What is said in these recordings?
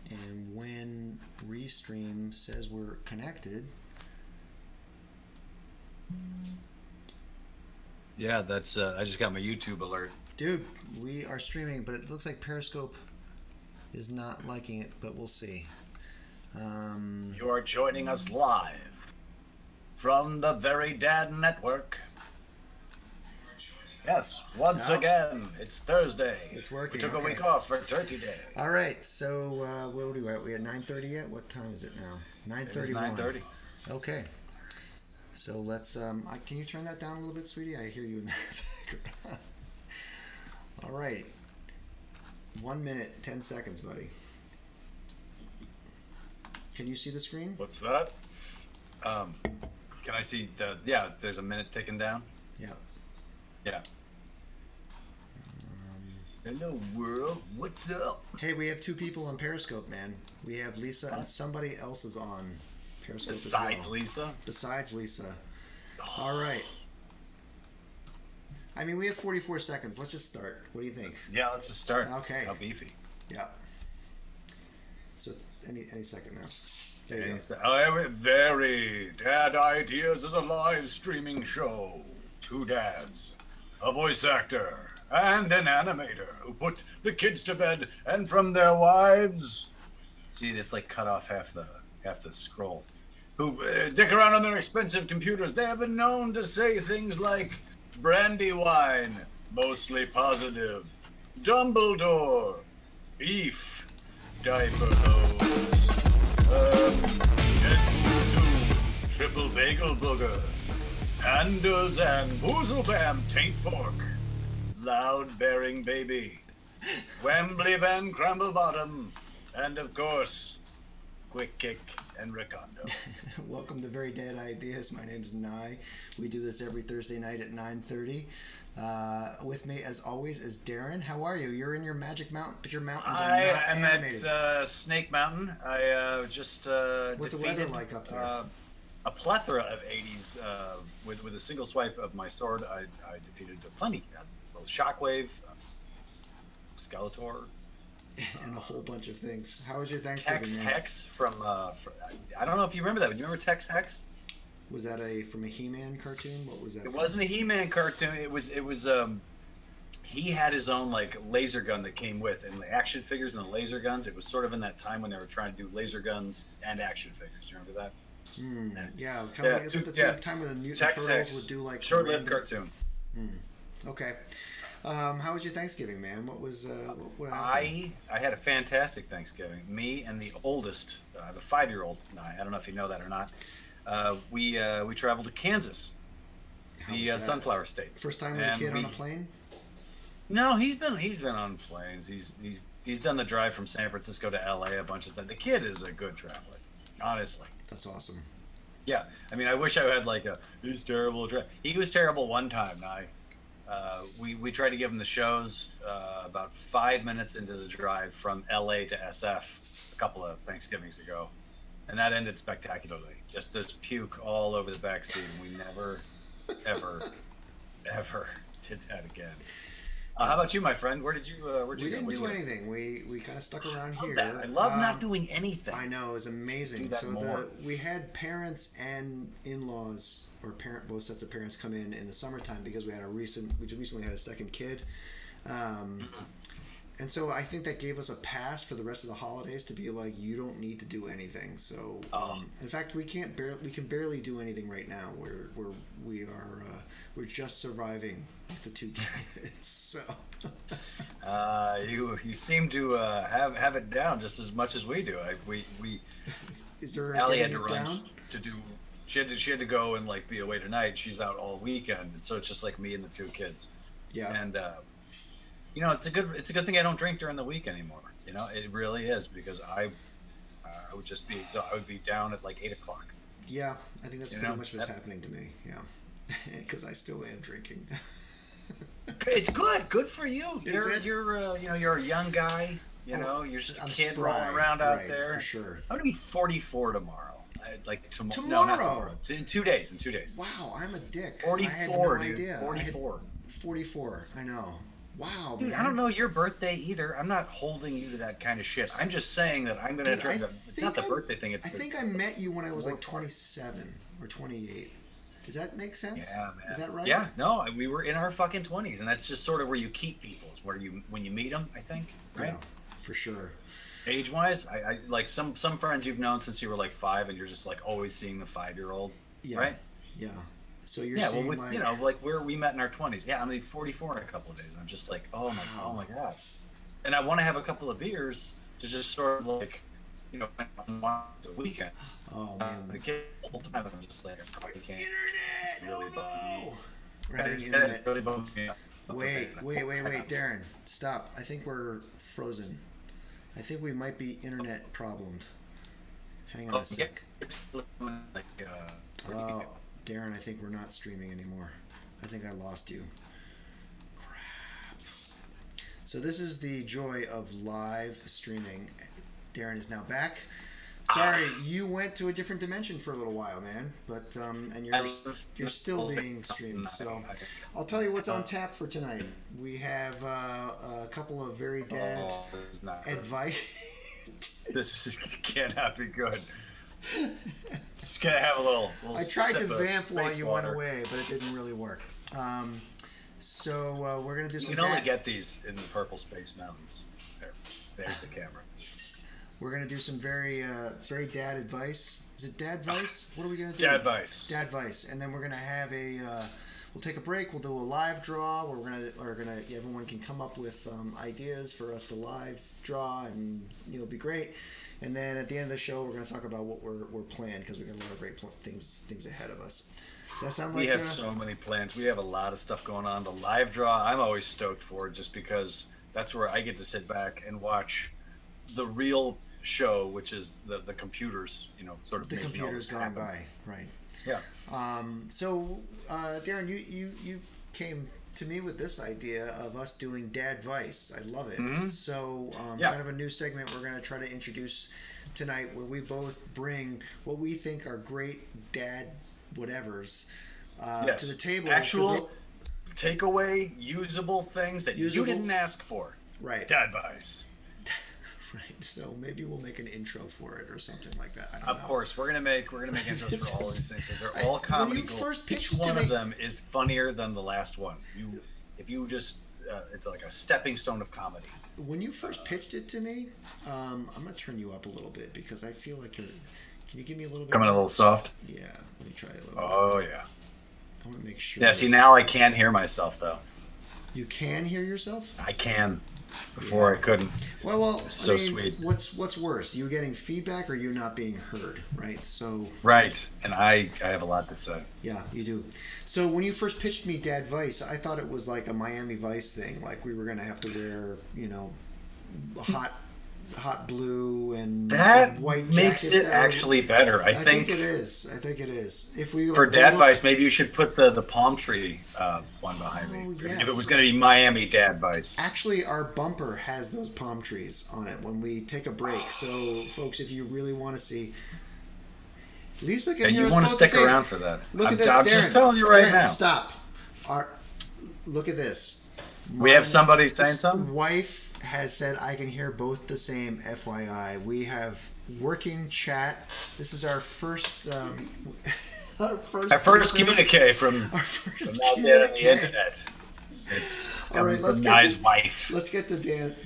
And when Restream says we're connected. Yeah, that's. I just got my YouTube alert. Dude, we are streaming, but it looks like Periscope is not liking it, but we'll see. You are joining us live from the Very Dad Network. Yes, once again, it's Thursday. It's working. We took okay. a week off for Turkey Day. All right, so what are we at? We at 9:30 yet? What time is it now? 9:31. 9:30. Okay. So let's. Can you turn that down a little bit, sweetie? I hear you in the background. All right. 1 minute, 10 seconds, buddy. Can you see the screen? What's that? Can I see the? Yeah, there's a minute ticking down. Yeah. Yeah. Hello world, what's up? Hey, we have 2 people on Periscope, man. We have Lisa and somebody else is on Periscope Besides as well. Lisa? Besides Lisa. All right. I mean, we have 44 seconds. Let's just start. What do you think? Yeah, let's just start. Okay. How beefy. Yeah. So any second now. There you go. Oh, Very Dad Ideas is a live streaming show. 2 dads, a voice actor, and an animator who put the kids to bed and from their wives. See, it's like cut off half the scroll. Who dick around on their expensive computers. They have been known to say things like Brandywine, mostly positive, Dumbledore, beef, diaper hose, Deadpool 2, triple bagel booger, Sanders and Boozlebam taint fork, loud bearing baby, Wembley Van Crumble Bottom, and of course, Quick Kick and Recondo. Welcome to Very Dad Ideas. My name is Nye. We do this every Thursday night at 9:30. With me, as always, is Darren. How are you? You're in your Magic Mountain, but your mountains are not animated. I'm at Snake Mountain. I just What's the weather like up there? A plethora of 80s. With a single swipe of my sword, I defeated plenty. Both Shockwave, Skeletor, and a whole bunch of things. How was your Thanksgiving? Tex Hex from I don't know if you remember that. Do you remember Tex Hex? Was that from a He-Man cartoon? What was that? It wasn't a He-Man cartoon. It was he had his own like laser gun that came with, and the action figures and the laser guns. It was sort of in that time when they were trying to do laser guns and action figures. Do you remember that? Yeah, kind of. Is it the same time when the Mutant Turtles would do like short-lived cartoon? Okay. How was your Thanksgiving, man? What was what happened? I had a fantastic Thanksgiving. Me and the oldest, the 5-year-old. I don't know if you know that or not. We traveled to Kansas, the sunflower state. First time with a kid on a plane? No, he's been on planes. He's done the drive from San Francisco to LA a bunch of times. The kid is a good traveler, honestly. That's awesome. Yeah, I mean, I wish I had like he's terrible. He was terrible one time. We tried to give him the shows about 5 minutes into the drive from LA to SF a couple of Thanksgivings ago, and that ended spectacularly. Just as puke all over the back seat. We never, ever, ever did that again. How about you, my friend? Where'd you We didn't do anything. We kind of stuck around here. I love not doing anything. I know, it was amazing. So we had parents and in-laws, or both sets of parents, come in the summertime because we recently had a second kid. And so I think that gave us a pass for the rest of the holidays to be like, you don't need to do anything. So, in fact, we can barely do anything right now. We're just surviving with the 2 kids. So, you seem to have it down just as much as we do. Is there Allie had to run to do. She had to go and like be away tonight. She's out all weekend, and so it's just like me and the 2 kids. Yeah. And it's a good thing I don't drink during the week anymore. It really is, because I would be down at like 8 o'clock. Yeah, I think that's pretty much what's happening to me. Yeah, because I still am drinking. It's good for you. You're a young guy. You're just a kid rolling around out there. For sure. I'm gonna be 44 tomorrow. Tomorrow? No, not tomorrow. In 2 days. Wow, I'm a dick. 44, I had no dude. idea. 44. 44. I know. Wow, dude, man. I don't know your birthday either. I'm not holding you to that kind of shit. I'm just saying that I'm gonna try. It's not the birthday thing. I think I met you when I was like 27 or 28. Does that make sense? Yeah, man. Is that right? Yeah, no, we were in our fucking 20s, and that's just sort of where you keep people. It's where when you meet them, I think, right? Yeah, for sure. Age-wise, I like some friends you've known since you were like 5, and you're just like always seeing the 5-year-old, right? Yeah. So you're saying, well, with, you know, like where we met in our 20s. Yeah, I'm like 44 in a couple of days. I'm just like, oh my god, and I want to have a couple of beers to just sort of like, you know, once a weekend. Oh man, the whole time I'm just like, I probably can't. Internet. It's really no. We're bummed. having internet. Really bummed me out. Wait, Darren, stop. I think we're frozen. I think we might be internet problemed. Hang on a sec. Oh, Darren, I think we're not streaming anymore. I think I lost you. Crap. So this is the joy of live streaming. Darren is now back. Sorry, you went to a different dimension for a little while, man. But and you're still being streamed. So I'll tell you what's on tap for tonight. We have a couple of very dad advice. This cannot be good. Just gonna have a little I tried to vamp while you went away, but it didn't really work. So we're gonna do some. You can only get these in the purple space mountains. There's the camera. We're gonna do some very dad advice. Is it dad advice? What are we gonna do? Dad advice. Dad advice, and then we're gonna have we'll take a break. We'll do a live draw where everyone can come up with ideas for us to live draw, and it'll be great. And then at the end of the show, we're gonna talk about what we're planned, because we got a lot of great things ahead of us. Does that sound like we have so many plans. We have a lot of stuff going on. The live draw, I'm always stoked for, just because that's where I get to sit back and watch the real show, which is the computers, sort of the computers going by, right? Yeah. So Darren, you came to me with this idea of us doing Dad Vice. I love it. Mm-hmm. So kind of a new segment we're going to try to introduce tonight, where we both bring what we think are great dad whatevers to the table. Actual takeaway, usable things that you didn't ask for. Right. Dad Vice. Right, so maybe we'll make an intro for it or something like that. I don't know. Of course, we're gonna make intros for all of these things, because they're all comedy gold. Each one of them is funnier than the last one. If you just, it's like a stepping stone of comedy. When you first pitched it to me, I'm gonna turn you up a little bit, because I feel like you're. Can you give me a little bit? Coming a little soft. Yeah, let me try a little. Oh yeah. I want to make sure. Yeah. See, now I can't hear myself though. You can hear yourself? I can. Before I couldn't. Well, so sweet. What's worse, you getting feedback or you not being heard, right? So. Right, and I have a lot to say. Yeah, you do. So when you first pitched me Dad Vice, I thought it was like a Miami Vice thing, like we were gonna have to wear, hot blue and white jackets. That makes it actually better. I think it is. If we for Dad Vice, maybe you should put the palm tree one behind me. Yes. If it was going to be Miami Dad Vice. Actually, our bumper has those palm trees on it when we take a break. So, folks, if you really want to see, Lisa can hear us. You want to stick around for that? Look at this, I'm Darren. just telling you right now. Stop. Look at this. We have somebody saying something. Wife has said I can hear both the same. FYI, we have working chat. This is our first communique from out there on the internet. It's coming from Nye's wife. Let's get to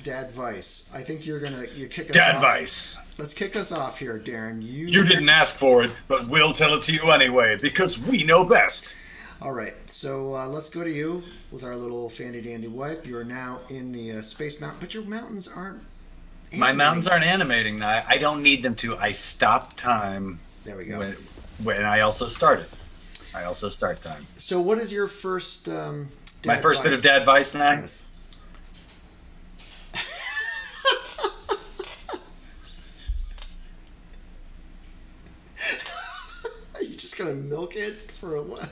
Dad Vice. I think you kick us off. Dad Vice. Let's kick us off here, Darren. You didn't ask for it, but we'll tell it to you anyway, because we know best. All right, so let's go to you with our little fandy dandy wipe. You are now in the Space Mountain, but your mountains aren't animating. My mountains aren't animating now. I don't need them to. I stop time. There we go. When I also started. I also start time. So what is your first my first bit of Dad Vice now? Yes. Are you just going to milk it for a while?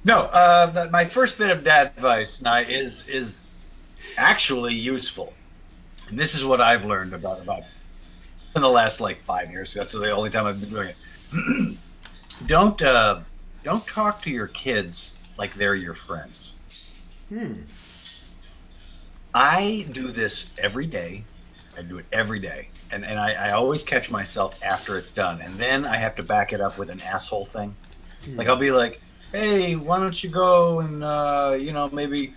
No, my first bit of Dad Advice now is actually useful, and this is what I've learned about in the last 5 years. That's the only time I've been doing it. Don't talk to your kids like they're your friends. I do this every day. I do it every day. And I always catch myself after it's done. And then I have to back it up with an asshole thing. Like, I'll be like, hey, why don't you go and, maybe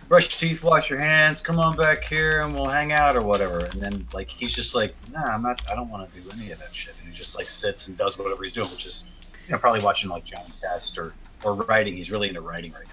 brush your teeth, wash your hands, come on back here and we'll hang out or whatever. And then, like, he's just like, nah, I don't want to do any of that shit. And he just, like, sits and does whatever he's doing, which is, probably watching, like, John Test or writing. He's really into writing right now.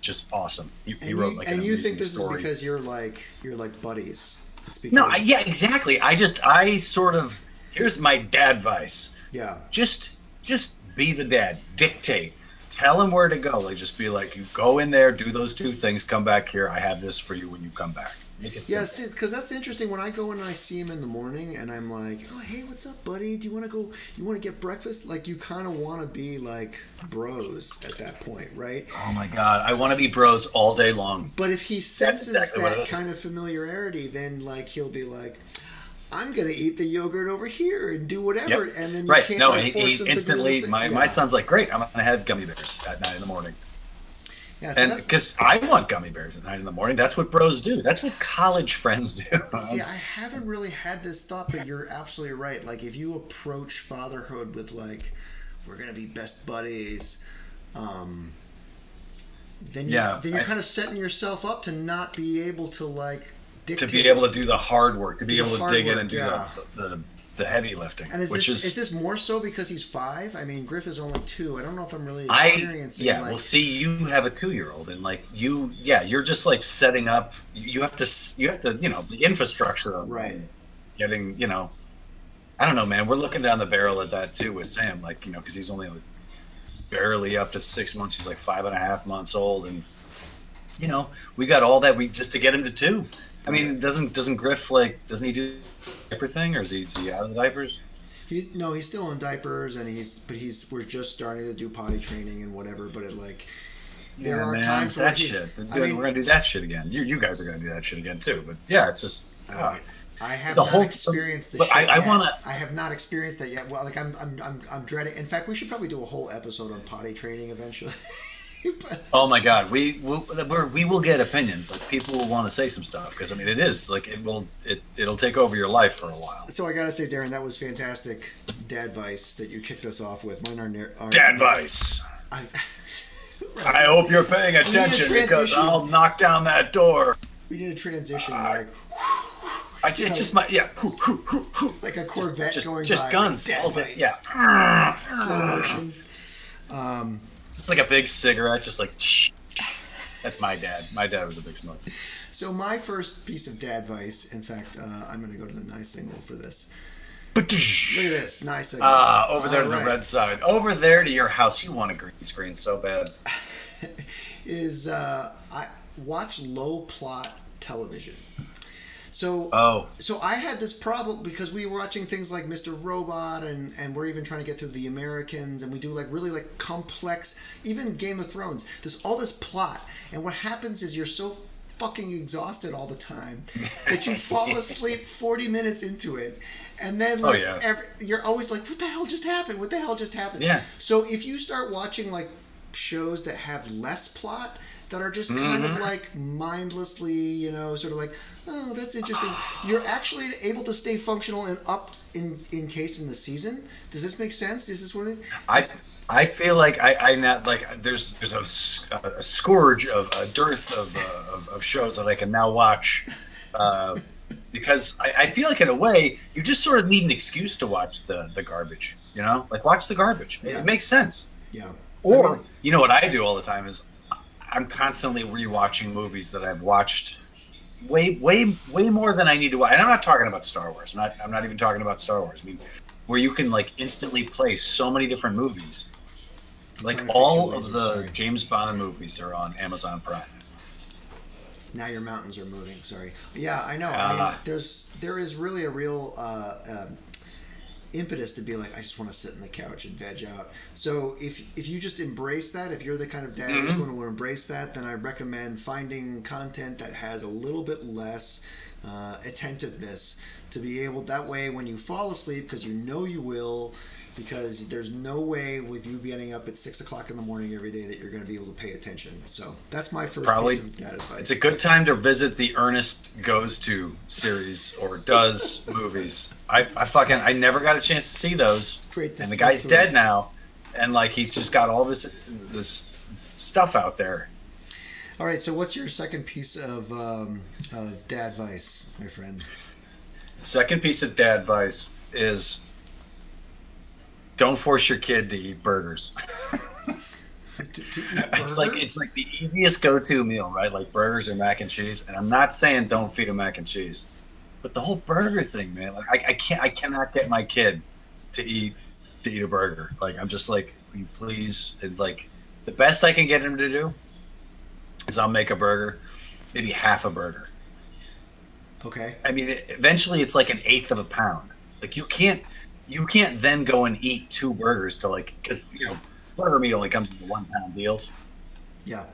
Just awesome. He wrote, like, and an you think this story. is because you're like buddies. It's because No, yeah, exactly. Here's my dad advice. Yeah. Just be the dad. Dictate. Tell him where to go. Like, just be like, you go in there, do those 2 things, come back here. I have this for you when you come back. Make it Yeah, simple. because that's interesting. When I go in and I see him in the morning, and I'm like, "Oh, hey, what's up, buddy? Do you want to go? You want to get breakfast?" Like, you kind of want to be like bros at that point, right? Oh my God, I want to be bros all day long. But if he senses exactly what it that is. kind of familiarity, then like he'll be like, "I'm gonna eat the yogurt over here and do whatever," Yep. and then you Right. can't No, like, he force him instantly. to do My son's like, great. I'm gonna have gummy bears at 9 in the morning. Yeah, so And because I want gummy bears at 9 in the morning. That's what bros do. That's what college friends do. See, I haven't really had this thought, but you're absolutely right. Like, if you approach fatherhood with like, "We're gonna be best buddies," then you're kind of setting yourself up to not be able to like dictate. To be able to do the hard work, to be able to dig in and do yeah. the heavy lifting. And is this more so because he's 5? I mean, Griff is only 2. I don't know if I'm really experiencing. Well, see, you have a 2-year-old, and like you're just like setting up. You have to, the infrastructure of right. Getting, I don't know, man. We're looking down the barrel at that too with Sam, like, because he's only like barely up to 6 months. He's like 5.5 months old, and we got all that just to get him to 2. I mean, doesn't Griff doesn't he do the diaper thing, or is he out of the diapers? He's still in diapers, and we're just starting to do potty training and whatever. But there are times where we're gonna do that shit again. You guys are gonna do that shit again too. But yeah, it's just. I have not experienced the shit I yet. want to. I have not experienced that yet. Well, like I'm dreading. In fact, we should probably do a whole episode on potty training eventually. Oh my God, we will get opinions. Like, people will want to say some stuff because I mean, it is like it'll take over your life for a while. So I gotta say, Darren, that was fantastic dad advice that you kicked us off with. Mine are dad advice. I hope you're paying attention because I'll knock down that door. We need a transition, like a Corvette going by. Just guns. All of it. Yeah. Slow motion. It's like a big cigarette, just like. That's my dad. My dad was a big smoker. So my first piece of dad advice, in fact, I'm going to go to the nice single for this. Look at this, nice single. Over there to the red side. Over there to your house. You want a green screen so bad. I watch low plot television. So I had this problem because we were watching things like Mr. Robot and we're even trying to get through The Americans, and we do like really like complex, even Game of Thrones. There's all this plot, and what happens is you're so fucking exhausted all the time that you fall asleep 40 minutes into it, and then like you're always like, what the hell just happened? What the hell just happened? Yeah. So if you start watching like shows that have less plot, that are just kind of like mindlessly, sort of like, oh, that's interesting. You're actually able to stay functional and up in case in the season. Does this make sense? Is this what it? I feel like I not like there's a scourge of a dearth of shows that I can now watch because I feel like in a way you just sort of need an excuse to watch the garbage. Like watch the garbage. Yeah. It makes sense. Yeah. Or what I do all the time is I'm constantly rewatching movies that I've watched way more than I need to watch. And I'm not talking about Star Wars. I'm not even talking about Star Wars. I mean, where you can like instantly play so many different movies. Like all of the James Bond movies are on Amazon Prime. Now your mountains are moving. Sorry. Yeah, I know. I mean, there is really a real impetus to be like, I just want to sit on the couch and veg out. So if you just embrace that, if you're the kind of dad who's going to embrace that, then I recommend finding content that has a little bit less attentiveness to be able, that way when you fall asleep, because you will, because there's no way with you getting up at 6 o'clock in the morning every day that you're going to be able to pay attention. So that's my first piece of dad advice. It's a good time to visit the Ernest Goes To series or does movies. I never got a chance to see those. Great to and the see guy's through. dead now, and like he's just got all this stuff out there. All right, so what's your second piece of dad advice, my friend? Second piece of dad advice is don't force your kid to eat burgers. To eat burgers? It's like the easiest go-to meal, right? Like burgers or mac and cheese. And I'm not saying don't feed him mac and cheese, but the whole burger thing, man. Like I cannot get my kid to eat a burger. Like I'm just like, will you please? And like the best I can get him to do is I'll make a burger, maybe half a burger. Okay. I mean, eventually it's like an eighth of a pound. Like you can't then go and eat 2 burgers to like, because burger meat only comes in 1 pound deals. Yeah.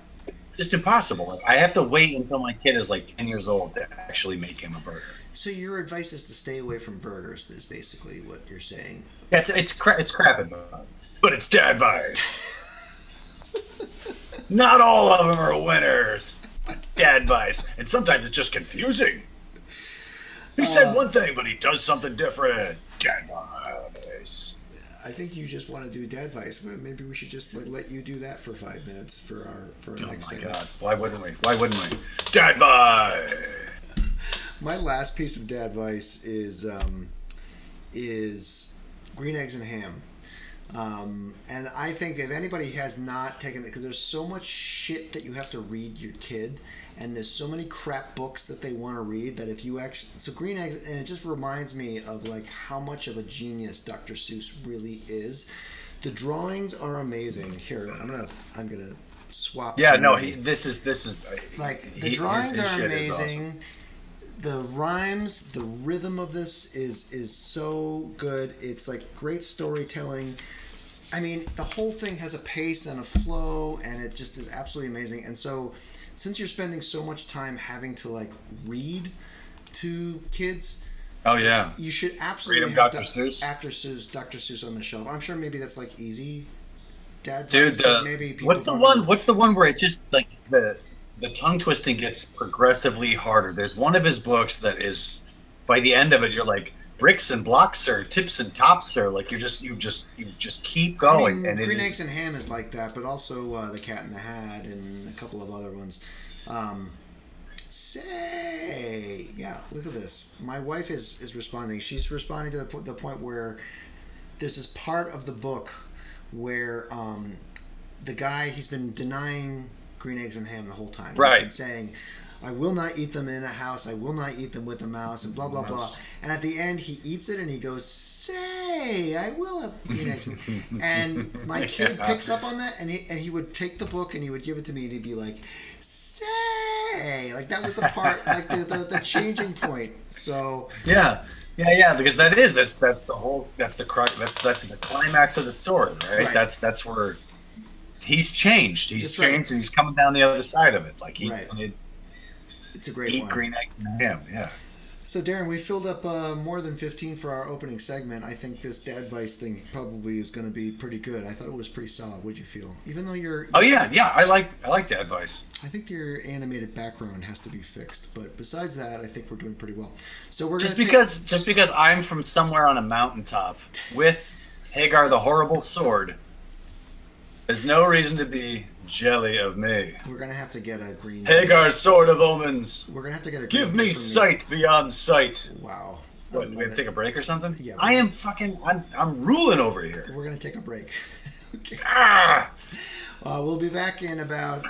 Just impossible. Like, I have to wait until my kid is like 10 years old to actually make him a burger. So your advice is to stay away from burgers. Is basically what you're saying. Yeah, it's crap advice, but it's dad advice. Not all of them are winners. Dad advice, and sometimes it's just confusing. He said one thing, but he does something different. Dad advice. I think you just want to do dad advice. Maybe we should just let you do that for 5 minutes for our next segment. God, why wouldn't we? Dad advice. My last piece of dad advice is green eggs and ham. And I think if anybody has not taken it, because there's so much shit that you have to read your kid, and there's so many crap books that they want to read, that if you actually, so green eggs, and it just reminds me of like how much of a genius Dr. Seuss really is. The drawings are amazing. Here, I'm gonna swap. Yeah, no, this is like the drawings are amazing. Awesome. The rhymes, the rhythm of this is so good. It's like great storytelling. I mean, the whole thing has a pace and a flow, and it just is absolutely amazing. And so, since you're spending so much time having to like read to kids, oh yeah, you should absolutely have Dr. Seuss on the shelf. I'm sure maybe that's like easy, Dad. Dude, what's the one where it just like the tongue twisting gets progressively harder? There's one of his books that is, by the end of it, you're like, bricks and blocks, sir, tips and tops, sir. Like you just keep going. I mean, Green Eggs and Ham is like that, but also The Cat in the Hat and a couple of other ones. Yeah, look at this. My wife is responding. She's responding to the point where there's this part of the book where the guy, he's been denying green eggs and ham the whole time. Right. He's been saying, I will not eat them in a house. I will not eat them with a mouse, and blah, blah, blah. And at the end, he eats it, and he goes, say, I will have green eggs. And my kid picks up on that, and he would take the book, and he would give it to me, and he'd be like, say. Like, that was the part, like, the changing point. So... Yeah, because that's the climax of the story, right? That's where he's changed. He's changed, and he's coming down the other side of it. Like, he's... Right. It's a great one. Green eggs and ham, yeah. So, Darren, we filled up more than 15 for our opening segment. I think this dad advice thing probably is going to be pretty good. I thought it was pretty solid. What'd you feel? Even though you're... Oh, yeah. I like dad advice. I think your animated background has to be fixed. But besides that, I think we're doing pretty well. So we're just because I'm from somewhere on a mountaintop with Hagar the Horrible Sword, there's no reason to be jelly of me. We're gonna have to get a green. Hagar, sword of omens. We're gonna have to get a green. Give me sight beyond sight. Wow. What, we have to take a break or something? Yeah. I'm ruling over here. We're gonna take a break. Okay. Ah! We'll be back in about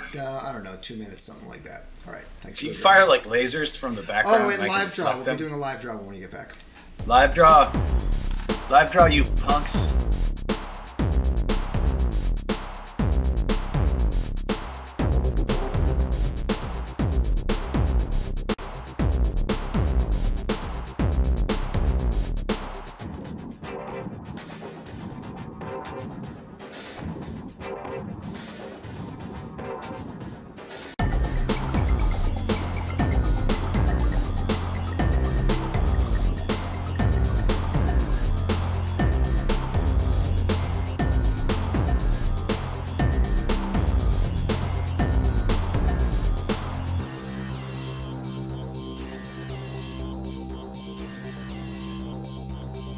2 minutes, something like that. All right. Thanks. Do you fire like lasers from the background? Oh, and live draw. We'll be doing a live draw when we get back. Live draw, you punks.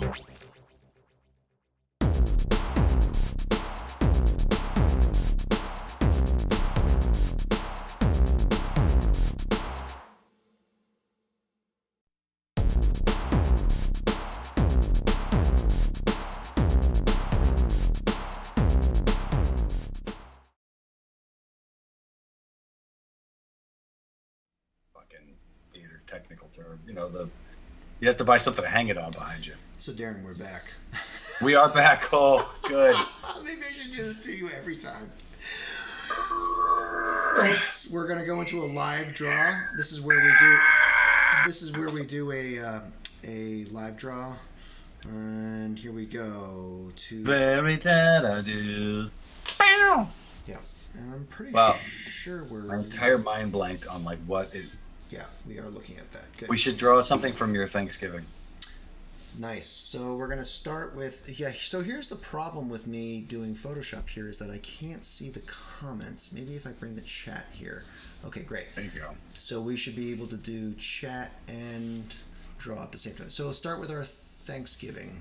Theater technical term, you know, you have to buy something to hang it on behind you. So Darren, we're back. We are back. Oh, good. Maybe I should do this to you every time. Thanks. We're gonna go into a live draw. This is where we do a live draw. And here we go to very talented. Bow. Yeah, and I'm pretty sure my entire mind blanked on like what it. Yeah, we are looking at that. Good. We should draw something from your Thanksgiving. Nice. So we're gonna start with So here's the problem with me doing Photoshop here is that I can't see the comments. Maybe if I bring the chat here. Okay, great. There you go. So we should be able to do chat and draw at the same time. So we'll start with our Thanksgiving.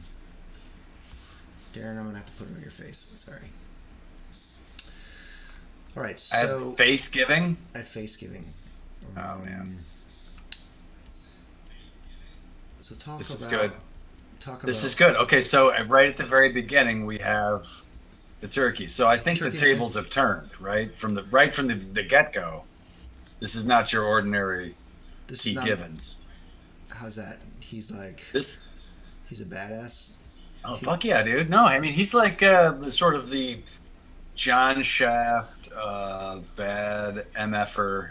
Darren, I'm gonna have to put it on your face. Sorry. All right. So at Thanksgiving. At Thanksgiving. Oh man. So this is good. This is good. Okay, so right at the very beginning we have the turkey. So I think the tables have turned, right? From the get-go. This is not your ordinary T. Givens. How's that? He's like this. He's a badass. Oh fuck yeah, dude! No, I mean he's like the sort of the John Shaft bad MFer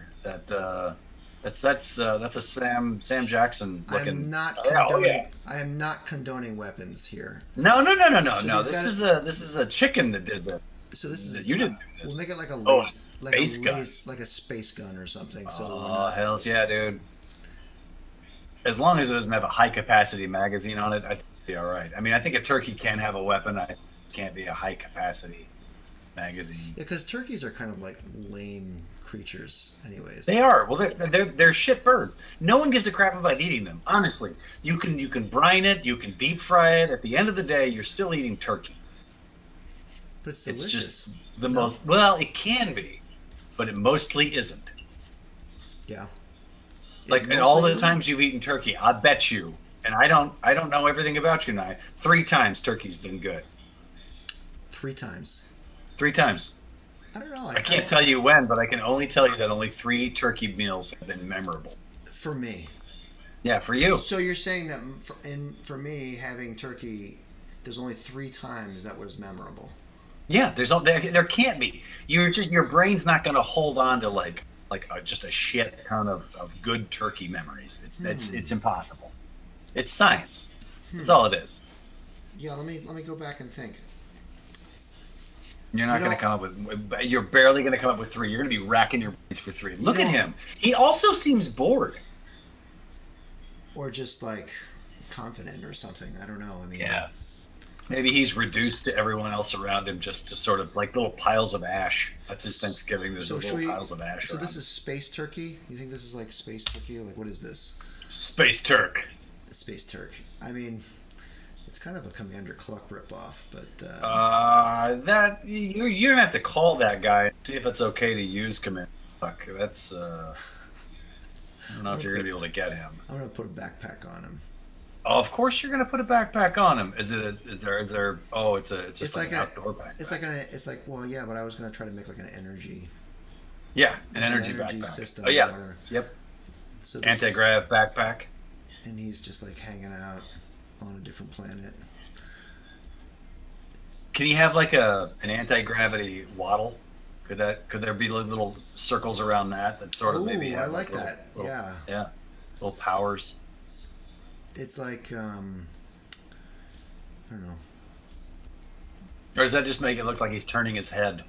that's a Sam Jackson looking. I am not condoning weapons here. No. This is a chicken that did that. So this is you didn't do this. We'll make it like a like a space gun or something. Oh hells yeah, dude! As long as it doesn't have a high capacity magazine on it, I think it'll be all right. I mean, I think a turkey can have a weapon. It can't be a high capacity magazine. Yeah, because turkeys are kind of like lame creatures anyways. They are. Well, they're shit birds. No one gives a crap about eating them. Honestly, you can brine it, you can deep fry it. At the end of the day, you're still eating turkey. But it's delicious. It's just the most. Well, it can be, but it mostly isn't. Yeah. Like in all the times you've eaten turkey, I bet you, and I don't know everything about you, Nye. 3 times turkey's been good. 3 times. 3 times. I don't know. I can't tell you when, but I can only tell you that only 3 turkey meals have been memorable. For me. Yeah, for you. So you're saying that for me having turkey, there's only 3 times that was memorable. Yeah, there can't be. Your brain's not going to hold on to just a shit ton of good turkey memories. It's impossible. It's science. That's all it is. Yeah, let me go back and think. You're not going to come up with. You're barely going to come up with 3. You're going to be racking your brains for 3. Look at him. He also seems bored. Or just like confident or something. I don't know. I mean. Yeah. Maybe he's reduced to everyone else around him just to sort of like little piles of ash. That's his Thanksgiving. There's little piles of ash. So this is space turkey. You think this is like space turkey? Like what is this? Space Turk. Space Turk. I mean. It's kind of a Commander Cluck ripoff, but that you're gonna have to call that guy and see if it's okay to use Commander Cluck. That's I don't know if you're gonna be able to get him. I'm gonna put a backpack on him. Oh, of course you're gonna put a backpack on him. Is there? Oh, it's just like an outdoor backpack. It's like well, yeah, but I was gonna try to make like an energy. Yeah, an energy backpack. System. Oh yeah, yep. So anti-grav backpack. And he's just like hanging out on a different planet. Can you have like an anti-gravity waddle? Could there be little circles around that sort of maybe have I like that. Yeah. Little powers. It's like I don't know. Or does that just make it look like he's turning his head?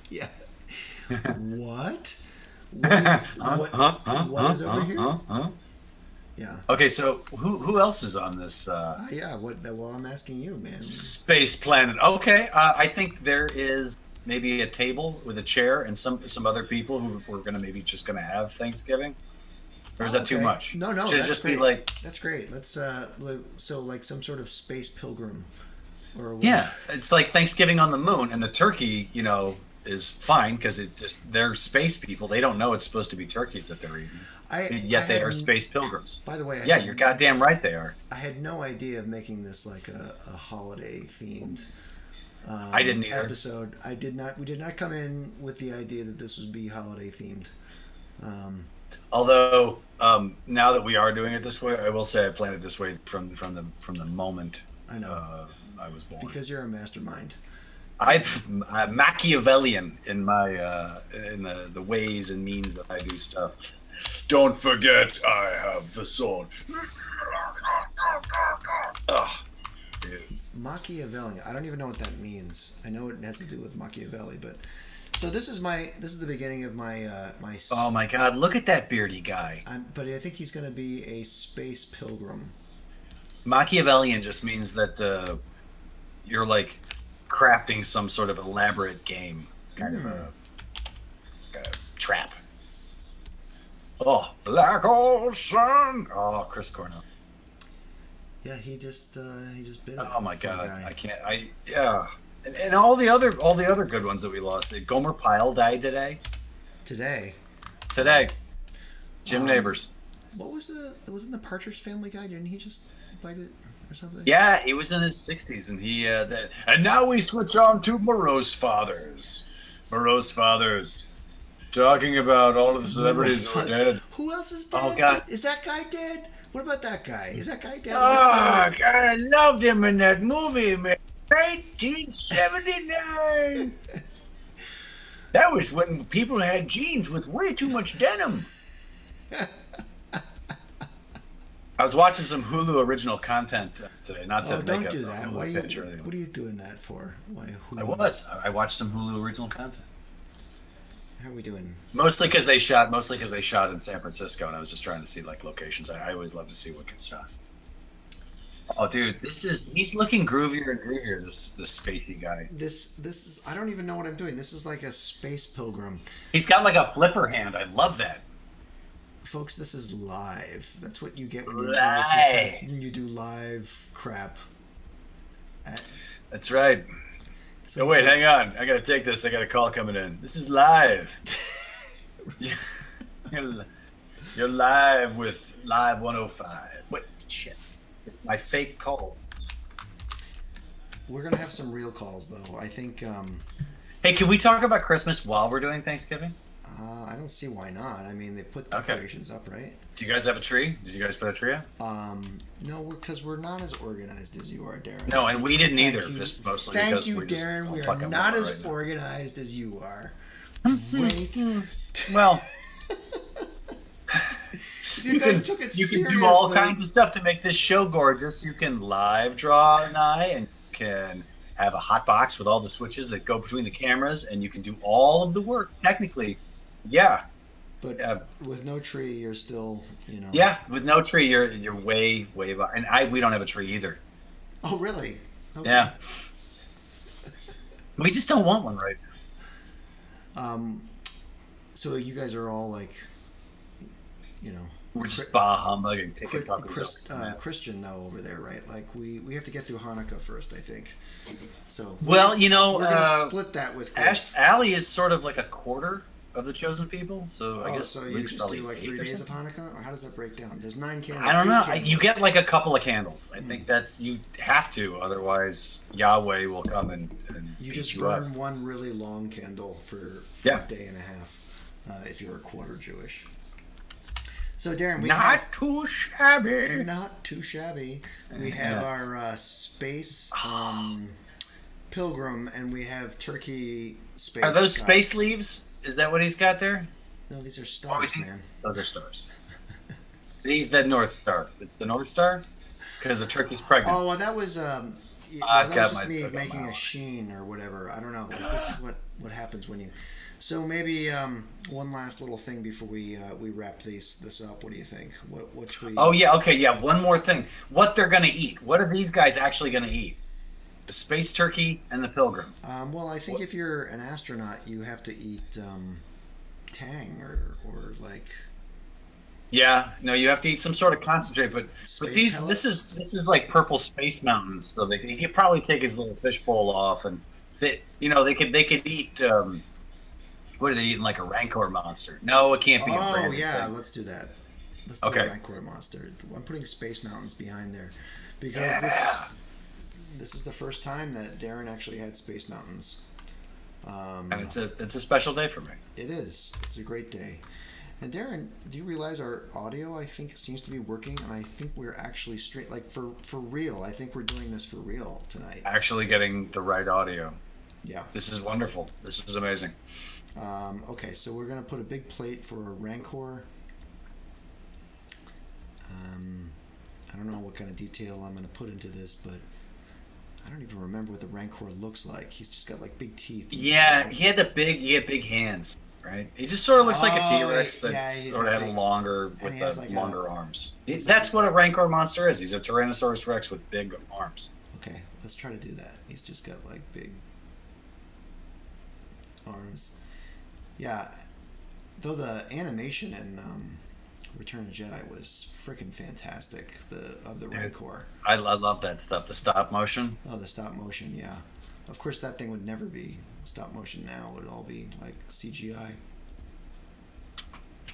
Yeah. What? What is over here? Yeah. Okay, so who else is on this? Yeah. Well, I'm asking you, man. Space Planet. Okay, I think there is maybe a table with a chair and some other people who were maybe just gonna have Thanksgiving. Or is that too much? No, no. Should it just be like... That's great. Let's, so like some sort of space pilgrim. Or what? Yeah, it's like Thanksgiving on the moon, and the turkey, you know, is fine because they're space people. They don't know it's supposed to be turkeys that they're eating. Yet they are space pilgrims. By the way, you're goddamn right they are. I had no idea of making this like a holiday themed I didn't either. episode. We did not come in with the idea that this would be holiday themed. Although now that we are doing it this way, I will say I planned it this way from the moment I know I was born. Because you're a mastermind. I'm Machiavellian in my in the ways and means that I do stuff. Don't forget, I have the sword. Ugh, dude. Machiavellian. I don't even know what that means. I know it has to do with Machiavelli, but so this is the beginning of my my. Oh my God! Look at that beardy guy. But I think he's going to be a space pilgrim. Machiavellian just means that you're like crafting some sort of elaborate game, kind of a trap. Oh, black hole sun. Oh, Chris Cornell. Yeah, he just bit it. Oh my God, I can't. And all the other good ones that we lost. Gomer Pyle died today. Today. Jim Neighbors. What was wasn't the Partridge Family guy? Didn't he just bite it or something? Yeah, he was in his 60s, and he and now we switch on to Morose Fathers. Morose Fathers, talking about all of the celebrities who are dead. Who else is dead? Oh God, is that guy dead? What about that guy? Is that guy dead? Oh, God, I loved him in that movie, man. 1979. That was when people had jeans with way too much denim. I was watching some Hulu original content today. Not to don't make do a that. Hulu pitch or anything. What are you doing that for? Why? I watched some Hulu original content. How are we doing? Mostly because they shot in San Francisco, and I was just trying to see like locations. I always love to see what gets shot. Oh, dude, he's looking groovier and groovier. This spacey guy. This is I don't even know what I'm doing. This is like a space pilgrim. He's got like a flipper hand. I love that. Folks, this is live. That's what you get when you do live crap. That's right. So wait, hang on. I gotta take this. I got a call coming in. This is live. You're live with Live 105. What shit? My fake call. We're gonna have some real calls though. I think. Hey, can we talk about Christmas while we're doing Thanksgiving? I don't see why not. I mean, they put decorations up, right? Do you guys have a tree? Did you guys put a tree up? No, because we're not as organized as you are, Darren. No, and we didn't either. Just mostly because we Darren. We are not as organized as you are. Wait. Well, you guys took it seriously. You can do all kinds of stuff to make this show gorgeous. You can live draw an eye, and you can have a hot box with all the switches that go between the cameras, and you can do all of the work technically. Yeah. But with no tree, you're still, Yeah, with no tree, you're way behind. And we don't have a tree either. Oh, really? Okay. Yeah. We just don't want one right now. So you guys are all like, we're just bah humbugging, taking Christian though over there, right? Like we have to get through Hanukkah first, I think. So well, we're gonna split that with Allie is sort of like a quarter of the chosen people, so I guess so you just do like 3 days of Hanukkah, or how does that break down? There's 9 candles. I don't know. You get like a couple of candles. I think you have to, otherwise Yahweh will come and you just burn one really long candle for a day and a half if you're a quarter Jewish. So Darren, not too shabby. Not too shabby. We have our space pilgrim, and we have turkey space. Are those space leaves? Is that what he's got there? No, these are stars, man. Those are stars. He's the North Star. It's the North Star? Because the turkey's pregnant. Oh, well, that was that was just me making a sheen or whatever. I don't know. This is what happens when you... So maybe one last little thing before we wrap this up. What do you think? What should we... Oh, yeah. Okay, yeah. One more thing. What they're going to eat. What are these guys actually going to eat? The space turkey and the pilgrim. Well, I think if you're an astronaut, you have to eat tang or like Yeah, no, you have to eat some sort of concentrate, but Space this is like purple space mountains, so he could probably take his little fishbowl off, and they could eat. What are they eating, like a Rancor monster? No, it can't be. Oh yeah, thing. Let's do that. Let's do okay. a Rancor monster. I'm putting Space Mountains behind there because this is the first time that Darren actually had Space Mountains. And it's a special day for me. It is. It's a great day. And Darren, do you realize our audio, I think, seems to be working, and I think we're actually straight, like for real. I think we're doing this for real tonight. Actually getting the right audio. Yeah. This is wonderful. This is amazing. Okay, so we're going to put a big plate for a Rancor. I don't know what kind of detail I'm going to put into this, but I don't even remember what the Rancor looks like. He's just got like big teeth. Yeah, he had big hands, right? He just sort of looks like a T-Rex that sort of had longer with the longer arms. That's what a Rancor monster is. He's a Tyrannosaurus Rex with big arms. Okay, let's try to do that. He's just got like big arms. Yeah, though the animation in Return of the Jedi was freaking fantastic. Of the Rancor. I love that stuff. The stop motion. Oh, the stop motion. Yeah, of course that thing would never be stop motion now. It would all be like CGI.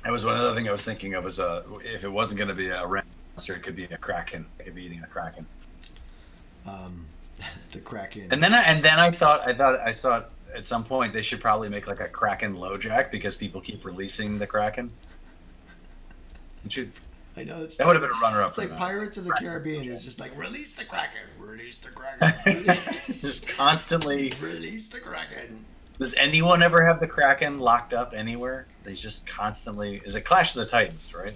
That was one other thing I was thinking of. Was if it wasn't going to be a monster, it could be a Kraken. I could be eating a Kraken. The Kraken. And then I thought I saw at some point they should probably make like a Kraken LoJack because people keep releasing the Kraken. I know that would have been a runner-up. It's like Pirates of the Caribbean is just like release the Kraken, release the Kraken, just constantly release the Kraken. Does anyone ever have the Kraken locked up anywhere? They just constantly. Is it Clash of the Titans, right?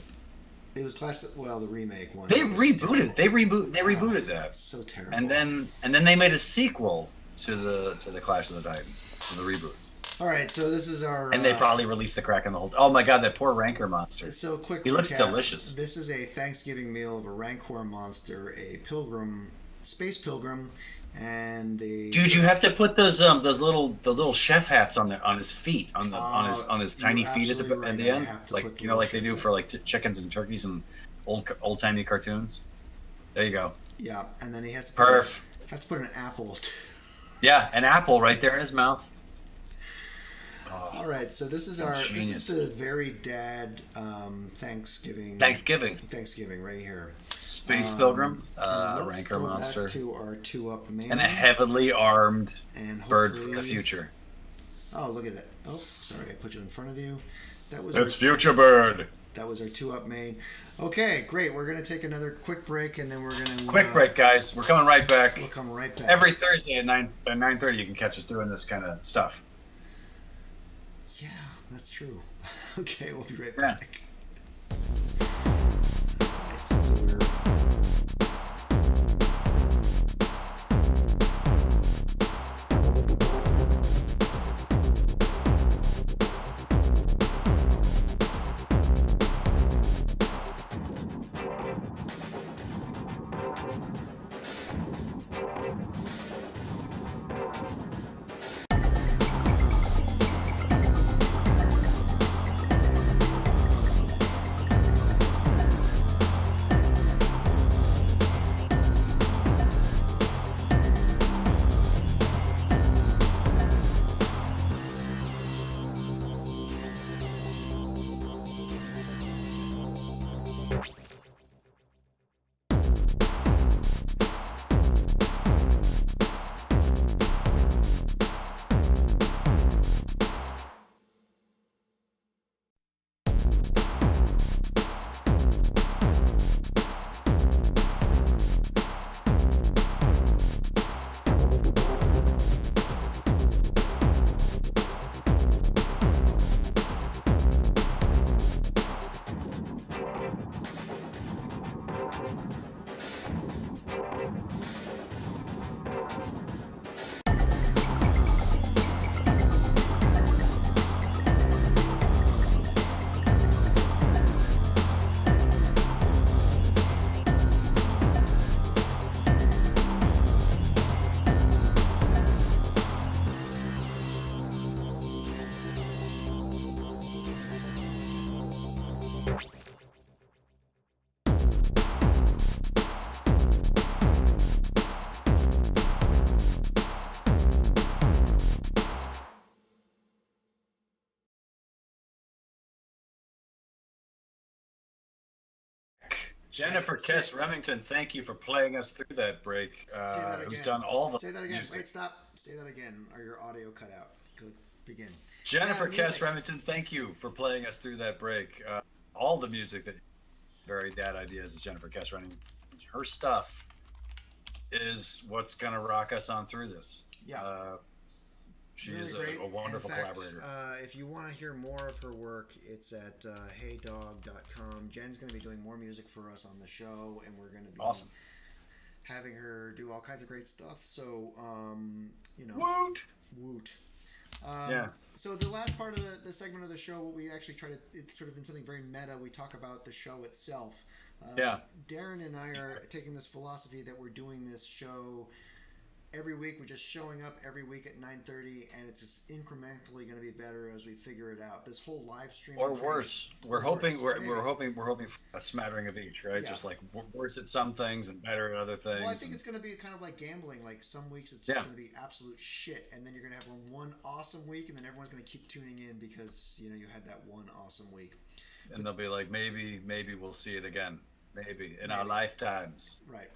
It was Clash. Well, the remake one. They rebooted. They rebooted that. So terrible. And then they made a sequel to the Clash of the Titans, to the reboot. All right, so this is our. And they probably released the Kraken the whole. Oh my God, that poor Rancor monster. So quick. He looks delicious. This is a Thanksgiving meal of a Rancor monster, a pilgrim, space pilgrim, and the. Dude, you have to put those little chef hats on his feet on his tiny feet at the end, like like they do for like chickens and turkeys and old timey cartoons. There you go. Yeah, and then he has to put an apple. Yeah, an apple right there in his mouth. All right, so this is this is the very dad Thanksgiving right here. Space Pilgrim, Rancor monster, back to our 2-up main, and a heavily armed bird from the future. Oh, look at that! Oh, sorry, I put you in front of you. It's Future Bird. That was our 2-up main. Okay, great. We're gonna take another quick break, and then we're gonna quick break, guys. We're coming right back. We'll come right back every Thursday at 9:30. You can catch us doing this kind of stuff. Yeah, that's true. Okay, we'll be right back. So we're Jennifer Kess Remington, thank you for playing us through that break. Say that again. Who's done all the Say that again. music. Wait, stop. Say that again, or your audio cut out. Go begin. Jennifer Kess Remington, thank you for playing us through that break. All the music that Very Dad Ideas is Jennifer Kess Remington. Her stuff is what's going to rock us on through this. Yeah. She really is great. a wonderful collaborator. If you want to hear more of her work, it's at heydog.com. Jen's going to be doing more music for us on the show, and we're going to be having her do all kinds of great stuff. So, woot. So the last part of the segment of the show, what we actually try to, it's sort of in something very meta, we talk about the show itself. Darren and I are taking this philosophy that we're doing this show every week. We're just showing up every week at 9:30, and it's just incrementally going to be better as we figure it out. This whole live stream, or worse. We're hoping for a smattering of each, right? Yeah. Just like worse at some things and better at other things. Well, I think it's going to be kind of like gambling. Like some weeks it's just going to be absolute shit, and then you're going to have one awesome week, and then everyone's going to keep tuning in because you had that one awesome week. And they'll be like, maybe we'll see it again, maybe in our lifetimes. Right.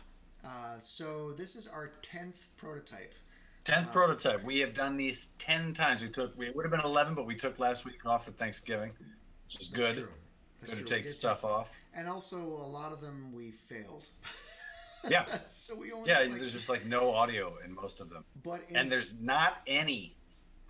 So this is our 10th prototype. 10th prototype. We have done these 10 times. We would have been 11, but we took last week off for Thanksgiving, which is good. True. Good to take stuff off. And also, a lot of them we failed. Yeah. So we only there's just like no audio in most of them. And there's not any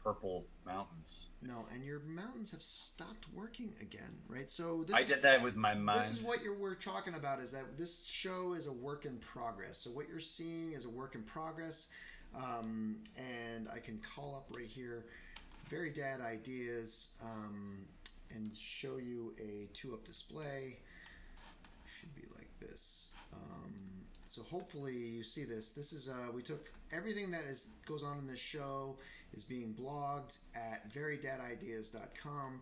purple mountains. No, and your mountains have stopped working again, right? So I did that with my mind. This is what we're talking about, is that this show is a work in progress. So what you're seeing is a work in progress. And I can call up right here Very Dad Ideas and show you a 2-up display. Should be like this. So hopefully you see this. This is we took everything that goes on in this show is being blogged at verydadideas.com.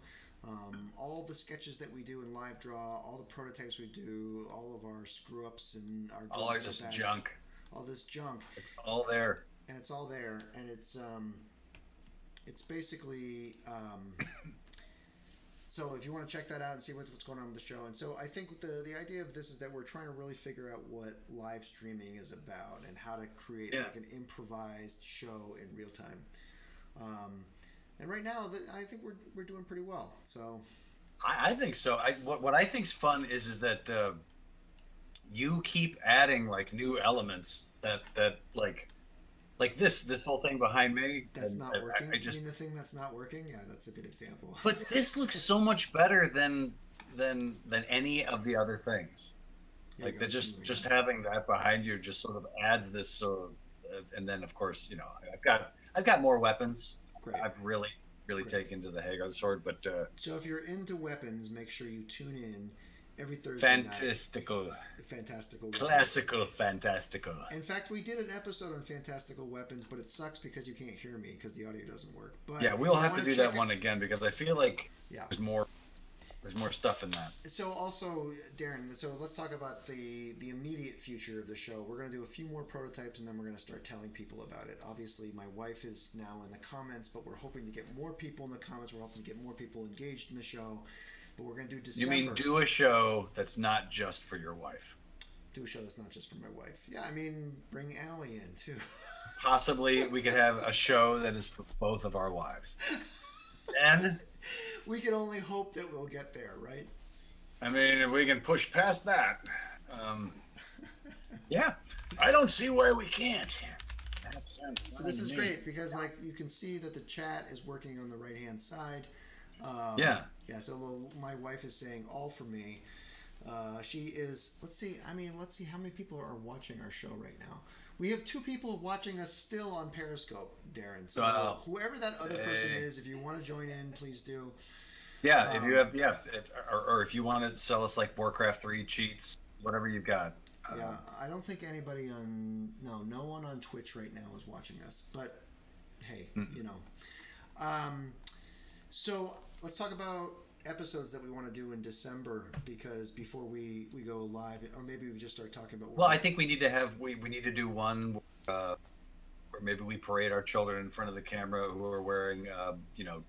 All the sketches that we do in Live Draw, all the prototypes we do, all of our screw ups and our all are just junk. All this junk. It's all there. And it's all there, and it's basically. So if you want to check that out and see what's going on with the show. And so I think the idea of this is that we're trying to really figure out what live streaming is about and how to create like an improvised show in real time. And right now, I think we're doing pretty well. So I think so. What I think's fun is that you keep adding like new elements that like this whole thing behind me. That's not working. I mean, the thing that's not working? Yeah, that's a good example. But this looks so much better than any of the other things. Like just having that behind you just sort of adds this. And then of course, I've got more weapons. Great. I've really taken to the Hagar sword. But so if you're into weapons, make sure you tune in every Thursday Fantastical. night. Fantastical. Classical Fantastical. In fact, we did an episode on Fantastical Weapons, but it sucks because you can't hear me because the audio doesn't work. But yeah, we'll have to do that one again because I feel like there's more stuff in that. So also, Darren, so let's talk about the immediate future of the show. We're going to do a few more prototypes and then we're going to start telling people about it. Obviously, my wife is now in the comments, but we're hoping to get more people in the comments. We're hoping to get more people engaged in the show. But we're going to do December. You mean do a show that's not just for your wife? Do a show that's not just for my wife. Yeah, I mean, bring Allie in, too. Possibly we could have a show that is for both of our wives. And we can only hope that we'll get there, right? I mean, if we can push past that. Yeah. I don't see why we can't. So this is great because, like, you can see that the chat is working on the right-hand side. Yeah, so my wife is saying all for me. She is, let's see how many people are watching our show right now. We have 2 people watching us still on Periscope, Darren. So whoever that other person is, if you want to join in, please do. Yeah, if you have, or if you want to sell us like Warcraft 3 cheats, whatever you've got. I don't think anybody no one on Twitch right now is watching us, but hey, So let's talk about episodes that we want to do in December, because before we go live, or maybe we just start talking about. Well, I think we need to have we need to do one where maybe we parade our children in front of the camera who are wearing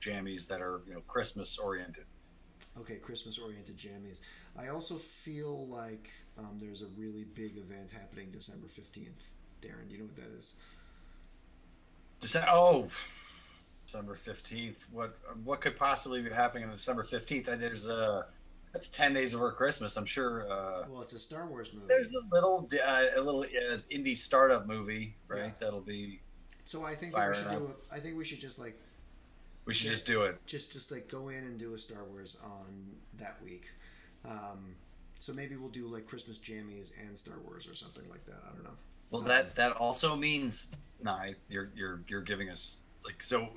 jammies that are Christmas oriented. Okay, Christmas-oriented jammies. I also feel like there's a really big event happening December 15th. Darren, do you know what that is? December 15th. What could possibly be happening on December 15th? That's 10 days before Christmas. I'm sure. Well, it's a Star Wars movie. There's a little indie startup movie, right? Yeah. That'll be. So I think I think we should just like. We should just do it. Just like go in and do a Star Wars on that week. So maybe we'll do like Christmas jammies and Star Wars or something like that. I don't know. Well, that also means, you're giving us like so.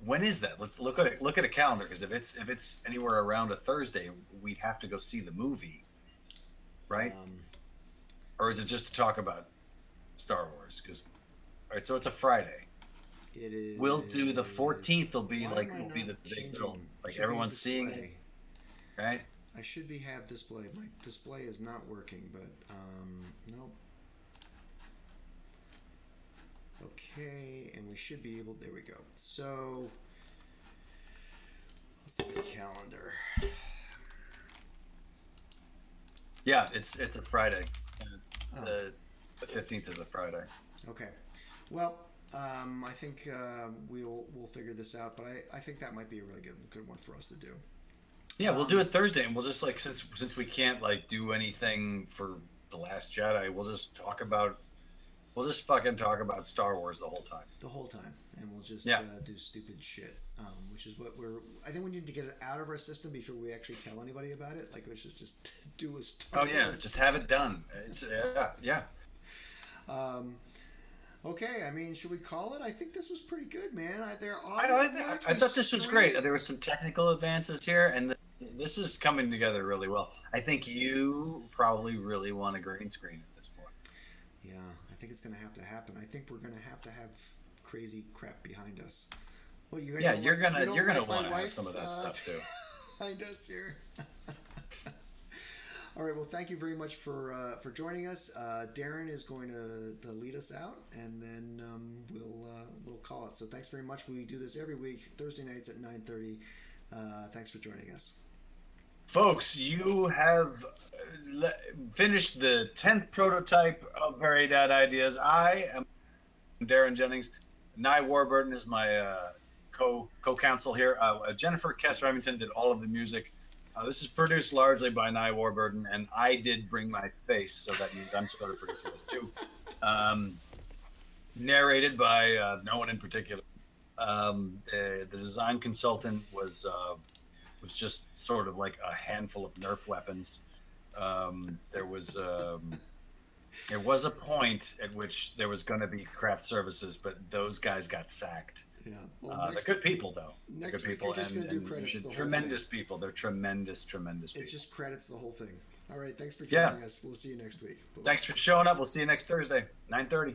When is that? Let's look at a calendar, because if it's anywhere around a Thursday, we'd have to go see the movie, right? Or is it just to talk about Star Wars? Because all right, so it's a Friday. It is. We'll do the 14th. Will be the big deal. Like everyone's seeing it, right? I should have display. My display is not working, but nope. Okay, and we should be able. There we go. So let's look at the calendar. Yeah, it's a Friday. The 15th is a Friday. Okay. Well, I think we'll figure this out, but I think that might be a really good one for us to do. Yeah, we'll do it Thursday, and we'll just like since we can't like do anything for The Last Jedi, we'll just fucking talk about Star Wars the whole time. The whole time, and we'll just do stupid shit, which is what I think we need to get it out of our system before we actually tell anybody about it. Like, we should just do a Star Wars. Just have it done. It's yeah. Okay, I mean, should we call it? I think this was pretty good, man. I thought this was great. There were some technical advances here, and this is coming together really well. I think you probably really want a green screen at this point. Yeah, I think it's going to have to happen. I think we're going to have crazy crap behind us. Well, you guys you're gonna want to have some of that stuff too. Behind us here. All right. Well, thank you very much for joining us. Darren is going to lead us out, and then we'll call it. So thanks very much. We do this every week, Thursday nights at 9:30. Thanks for joining us. Folks, you have finished the 10th prototype of Very Dad Ideas. I am Darren Jennings. Nye Warburton is my co-counsel here. Jennifer Kess-Remington did all of the music. This is produced largely by Nye Warburton, and I did bring my face, so that means I'm sort of producing this too. Narrated by no one in particular. The design consultant was just sort of like a handful of Nerf weapons. There was a point at which there was going to be craft services, but those guys got sacked. Yeah, well, they're good people though. Next week you're just going to do credits. The whole tremendous thing. People. They're tremendous people. It's just credits the whole thing. All right, thanks for joining us. We'll see you next week. Bye-bye. Thanks for showing up. We'll see you next Thursday, 9:30.